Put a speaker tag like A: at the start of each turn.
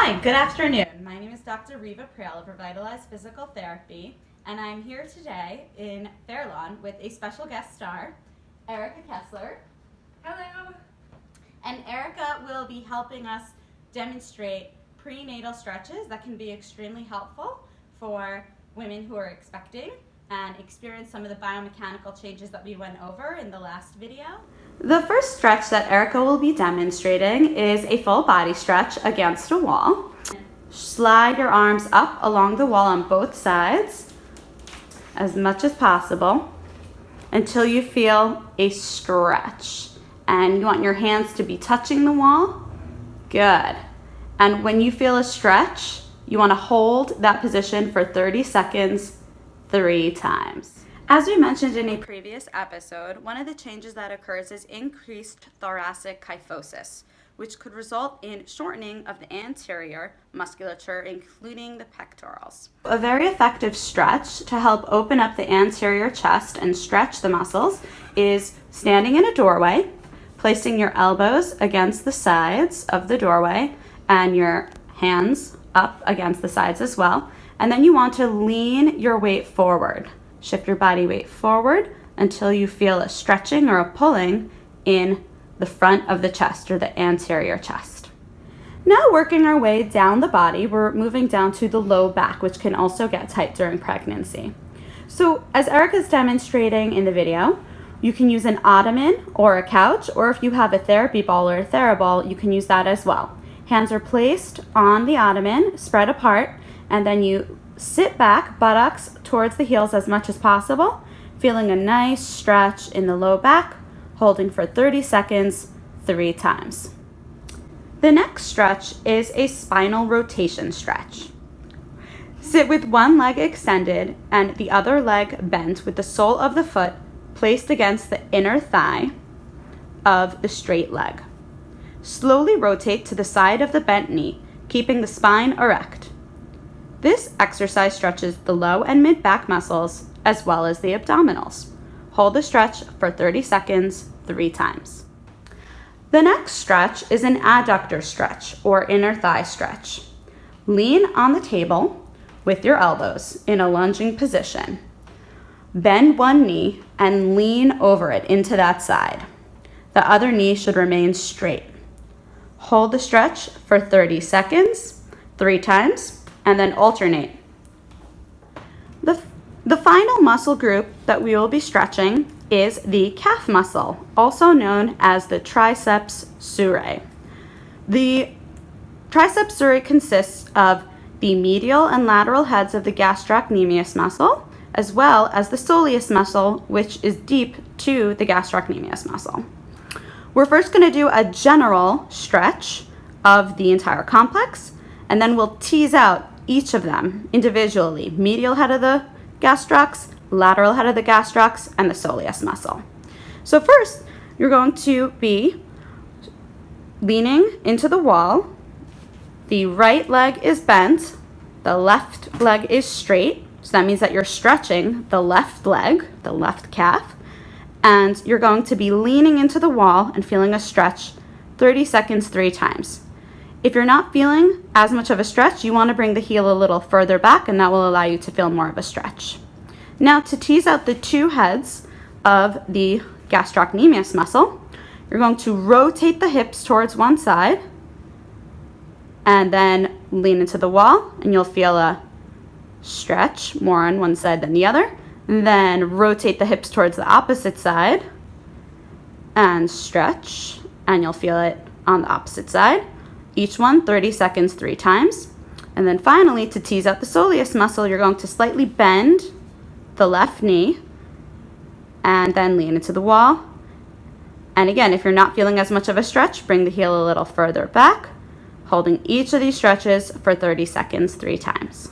A: Hi, good afternoon. My name is Dr. Riva Preil of Revitalize Physical Therapy, and I'm here today in Fairlawn with a special guest star, Erica Kessler.
B: Hello.
A: And Erica will be helping us demonstrate prenatal stretches that can be extremely helpful for women who are expecting and experience some of the biomechanical changes that we went over in the last video. The first stretch that Erica will be demonstrating is a full body stretch against a wall. Slide your arms up along the wall on both sides as much as possible until you feel a stretch. And you want your hands to be touching the wall. Good. And when you feel a stretch, you want to hold that position for 30 seconds 3 times. As we mentioned in a previous episode, one of the changes that occurs is increased thoracic kyphosis, which could result in shortening of the anterior musculature, including the pectorals. A very effective stretch to help open up the anterior chest and stretch the muscles is standing in a doorway, placing your elbows against the sides of the doorway and your hands up against the sides as well. And then you want to lean your weight forward. Shift your body weight forward until you feel a stretching or a pulling in the front of the chest or the anterior chest. Now working our way down the body, we're moving down to the low back, which can also get tight during pregnancy. So as Erica's demonstrating in the video, you can use an ottoman or a couch, or if you have a therapy ball or a TheraBall, you can use that as well. Hands are placed on the ottoman, spread apart, and then you sit back, buttocks towards the heels as much as possible, feeling a nice stretch in the low back, holding for 30 seconds 3 times. The next stretch is a spinal rotation stretch. Sit with one leg extended and the other leg bent with the sole of the foot placed against the inner thigh of the straight leg. Slowly rotate to the side of the bent knee, keeping the spine erect. This exercise stretches the low and mid back muscles as well as the abdominals. Hold the stretch for 30 seconds 3 times. The next stretch is an adductor stretch or inner thigh stretch. Lean on the table with your elbows in a lunging position. Bend one knee and lean over it into that side. The other knee should remain straight. Hold the stretch for 30 seconds 3 times. And then alternate. The final muscle group that we will be stretching is the calf muscle, also known as the triceps surae. The triceps surae consists of the medial and lateral heads of the gastrocnemius muscle, as well as the soleus muscle, which is deep to the gastrocnemius muscle. We're first going to do a general stretch of the entire complex, and then we'll tease out each of them individually: medial head of the gastrocs, lateral head of the gastrocs, and the soleus muscle. So first, you're going to be leaning into the wall. The right leg is bent, the left leg is straight, so that means that you're stretching the left leg, the left calf, and you're going to be leaning into the wall and feeling a stretch 30 seconds 3 times. If you're not feeling as much of a stretch, you want to bring the heel a little further back, and that will allow you to feel more of a stretch. Now, to tease out the 2 heads of the gastrocnemius muscle, you're going to rotate the hips towards one side and then lean into the wall, and you'll feel a stretch more on one side than the other. And then rotate the hips towards the opposite side and stretch, and you'll feel it on the opposite side. Each one 30 seconds 3 times. And then finally, to tease out the soleus muscle, you're going to slightly bend the left knee and then lean into the wall. And again, if you're not feeling as much of a stretch, bring the heel a little further back, holding each of these stretches for 30 seconds 3 times.